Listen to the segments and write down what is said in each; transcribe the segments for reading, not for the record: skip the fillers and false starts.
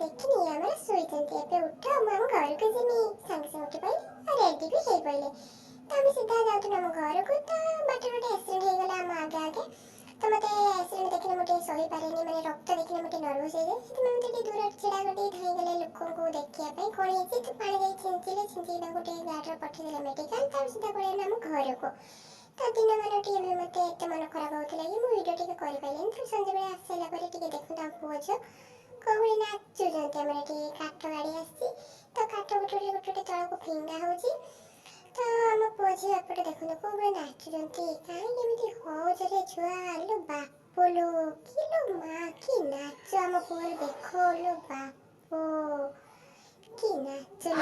ଦେଖିନି ଆମର ଶୋଇଛନ୍ତି। ଏବେ ଉଠ ମୁଁ ଆମ ଘରକୁ ଯିମି। ସାଙ୍ଗେ ସାଙ୍ଗେ ଉଠି ପଇଲେ ଆଉ ରେଡି ବି ହେଇ ପଇଲେ। ତ ଆମେ ସିଧା ଯାଉଥିଲୁ ଆମ ଘରକୁ। ତ ବାଟରେ ଗୋଟେ ଆକ୍ସିଡେଣ୍ଟ ହେଇଗଲା ଆମ ଆଗେ ଆଗେ। ତ ମୋତେ ଆକ୍ସିଡେଣ୍ଟ ଦେଖିଲେ ମୁଁ ଟିକେ ସହିପାରେନି, ମାନେ ରକ୍ତ ଦେଖିଲେ ମୁଁ ଟିକେ ନର୍ଭସ୍ ହେଇଯାଏ। ସେଥିପାଇଁ ମୋତେ ଟିକେ ଦୂର ଛିଡ଼ା କରିଦେଇ ଧାଇଁଗଲେ ଲୋକଙ୍କୁ ଦେଖିବା ପାଇଁ କ'ଣ ହେଇଛି। ତ ପାଣି ଯାଇ ଛିଞ୍ଚିକି ତାଙ୍କୁ ଟିକେ ଗାଡ଼ିରେ ପଠେଇଦେଲେ ମେଡ଼ିକାଲ। ତାପରେ ସିଧା ପଳେଇଲେ ଆମ ଘରକୁ। ତ ଦିନମାନ ଟିକେ ବି ମୋତେ ଏତେ ମନ ଖରାପ ହେଉଥିଲା କି ମୁଁ ଭିଡ଼ିଓ ଟିକେ କରିପାରିଲିନି। ତ ସଞ୍ଜବେଳେ ଆସିଲା ପରେ ଟିକେ ଦେଖନ୍ତୁ ଆମ ପୁଅ ଝିଅ କୋଉଭଳି ନାଚୁଛନ୍ତି। ଆମର ଏଠି କାଠ ଗାଡ଼ି ଆସିଛି। ତ କାଠ ଗୋଟେ ତଳକୁ ଫିଙ୍ଗା ହେଉଛି। ତ ଆମ ପୁଅ ଝିଅ ଏପଟେ ଦେଖନ୍ତୁ କୋଉଭଳି ନାଚୁଛନ୍ତି। କାହିଁକି ଏମିତି ହଉଛରେ ଛୁଆ? ଆଲୋ ବାପଲୋ କିଲୋ ମା କି ନାଚ ଆମ ପୁଅର ଦେଖ ଲୋ ବାପ କି ନାଚ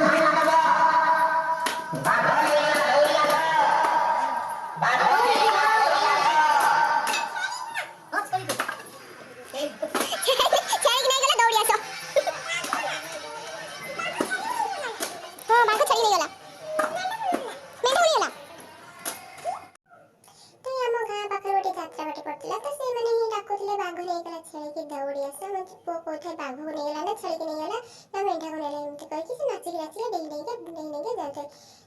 ପଡ଼ିଥିଲା। ତ ସେମାନେ ହିଁ ଡାକୁଥିଲେ ବାଘ ନେଇଗଲା ଛେଳିକି ଦୌଡ଼ି ଆସ। ମୋ ପୁଅ କହୁଥାଏ ବାଘକୁ ନେଇଗଲା ନା ଛେଳିକି ନେଇଗଲା ନା ମେଣ୍ଢାକୁ ନେଲା, ଏମିତି କହିକି ସେ ନାଚିକି ଡେଇଁ ଯାଉଥାଏ।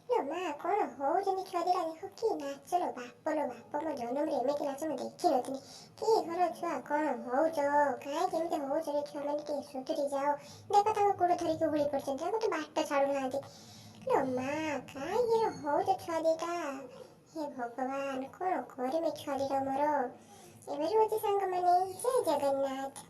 ଲୋ ମା କ'ଣ ହଉଛନ୍ତି ଛୁଆ ଦିଟା? ଦେଖ କି ନାଚ ଲୋ ବାପ ମୋ ଜନ୍ମରେ ଏମିତି ନାଚ ମୁଁ ଦେଖିନଥିଲି। କି ଘର ଛୁଆ କ'ଣ ହଉଛ? କାହିଁକି ଏମିତି ହଉଛ ରେ ଛୁଆମାନେ? ଟିକେ ସୁଧୁରି ଯାଅ। ଦେଖ ତାଙ୍କ ଗୋଡ଼ ଧରିକି ହୁଳି ପଡ଼ିଛନ୍ତି, ତାଙ୍କୁ ତ ବାଟ ଛାଡ଼ୁନାହାନ୍ତି। ଲୋ ମା କାହିଁକି ହଉଛ ଛୁଆ ଦିଟା? ହେ ଭଗବାନ କ'ଣ କରିମି ଛୁଆ ଦିଟା ମୋର? ଏବେ ରହୁଛି ସାଙ୍ଗମାନେ। ଜୟ ଜଗନ୍ନାଥ।